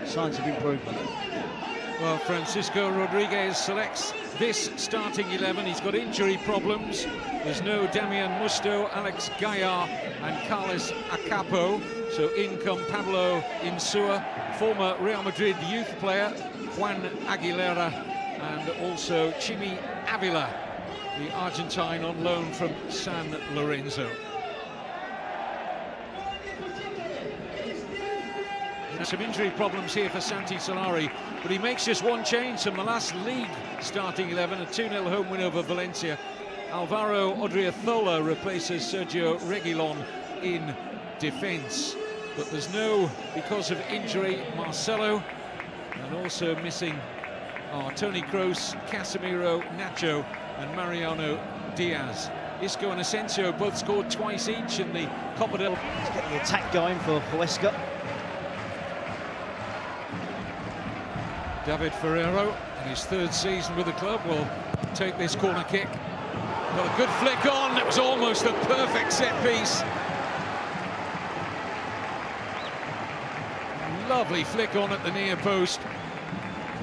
Signs of improvement. Well, Francisco Rodriguez selects this starting 11. He's got injury problems. There's no Damian Musto, Alex Gaillard and Carlos Acapo. So in come Pablo Insua, former Real Madrid youth player, Juan Aguilera, and also Chimi Avila, the Argentine on loan from San Lorenzo. Some injury problems here for Santi Solari, but he makes just one change from the last league starting 11, a 2-0 home win over Valencia. Alvaro Odriozola replaces Sergio Reguilon in defence, but there's no, because of injury, Marcelo, and also missing Toni Kroos, Casemiro, Nacho and Mariano Diaz. Isco and Asensio both scored twice each in the Copa del... Let's get the attack going for Huesca. David Ferreiro, in his third season with the club, will take this corner kick. Got a good flick on, it was almost a perfect set piece. Lovely flick on at the near post.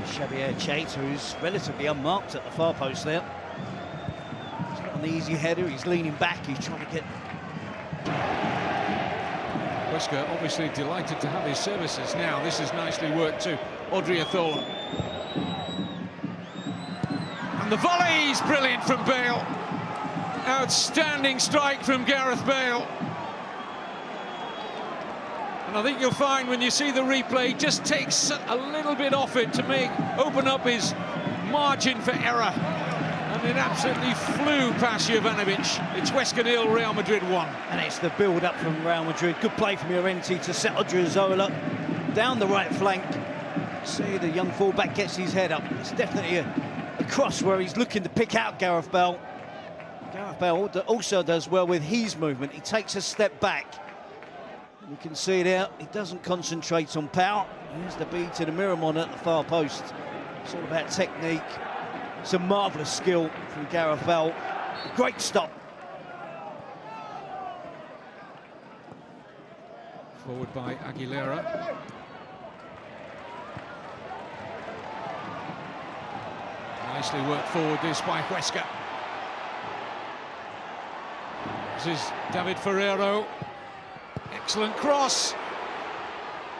Xavier Chaita, who's relatively unmarked at the far post there. He's not an easy header, he's leaning back, he's trying to get... Huesca obviously delighted to have his services now. This is nicely worked too. Odriozola. And the volley's brilliant from Bale. Outstanding strike from Gareth Bale. And I think you'll find when you see the replay, just takes a little bit off it to open up his margin for error. And it absolutely flew past Jovanovic. It's Huesca 0, Real Madrid 1. And it's the build-up from Real Madrid. Good play from Llorente to set Odriozola down the right flank. See, the young fullback gets his head up. It's definitely a cross where he's looking to pick out Gareth Bale. Gareth Bale also does well with his movement. He takes a step back. You can see there, he doesn't concentrate on power. Here's the beat to the Miramon at the far post. It's all about technique. It's a marvellous skill from Gareth Bale. A great stop. Forward by Aguilera. Nicely worked forward this by Huesca. This is David Ferreiro. Excellent cross.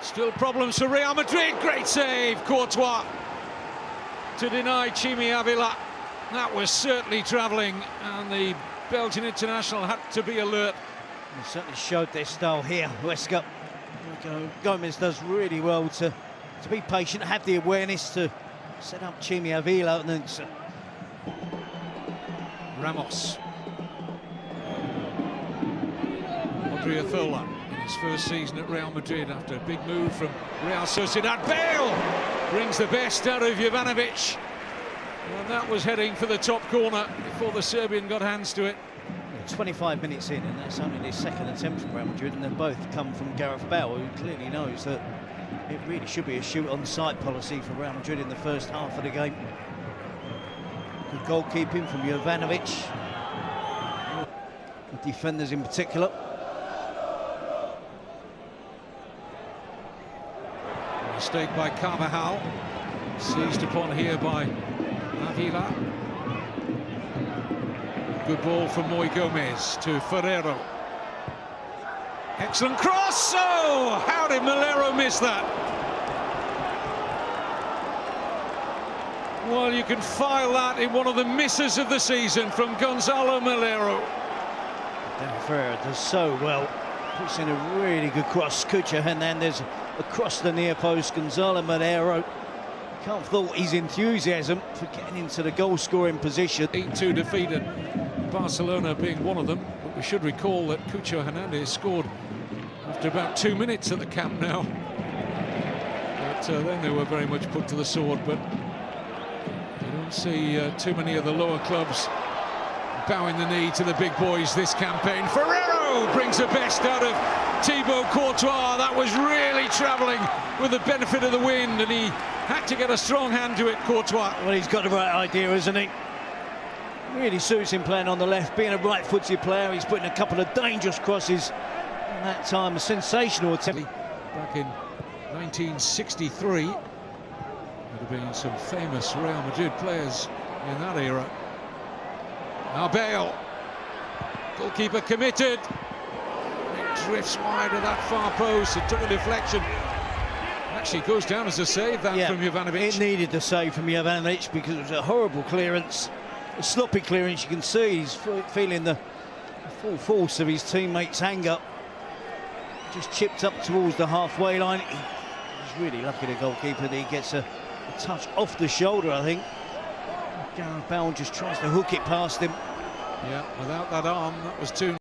Still problems for Real Madrid. Great save, Courtois, to deny Chimi Avila. That was certainly travelling, and the Belgian international had to be alert. They certainly showed their style here, Huesca. Gomez does really well to be patient, have the awareness to set up Chimi Avila, and then Ramos. Odriozola in his first season at Real Madrid after a big move from Real Sociedad. Bale brings the best out of Jovanovic. And that was heading for the top corner before the Serbian got hands to it. 25 minutes in, and that's only their second attempt from Real Madrid, and they've both come from Gareth Bale, who clearly knows that it really should be a shoot-on-sight policy for Real Madrid in the first half of the game. Good goalkeeping from Jovanovic. The defenders in particular. Mistake by Carvajal. Seized upon here by Avila. Good ball from Moy Gomez to Ferreiro. Excellent cross! Oh, how did Melero miss that? Well, you can file that in one of the misses of the season from Gonzalo Melero. Ferreira does so well. Puts in a really good cross. Cucho Hernandez across the near post. Gonzalo Melero. Can't fault his enthusiasm for getting into the goal-scoring position. 8-2 defeated, Barcelona being one of them. But we should recall that Cucho Hernandez scored after about 2 minutes at the Camp Nou. But then they were very much put to the sword. But you don't see too many of the lower clubs bowing the knee to the big boys this campaign. Ferreiro brings the best out of Thibaut Courtois. That was really travelling with the benefit of the wind, and he had to get a strong hand to it, Courtois. Well, he's got the right idea, isn't he? Really suits him playing on the left, being a right-footed player. He's putting a couple of dangerous crosses. And that time, a sensational attempt. Back in 1963. There have been some famous Real Madrid players in that era. Now Bale, goalkeeper committed. It drifts wide of that far post. It took a deflection. Actually goes down as a save, that from Jovanovic. It needed the save from Jovanovic because it was a horrible clearance, a sloppy clearance. You can see he's feeling the full force of his teammates' anger. Just chipped up towards the halfway line. He's really lucky, the goalkeeper, that he gets a touch off the shoulder, I think. Gareth Bales just tries to hook it past him. Yeah, without that arm, that was too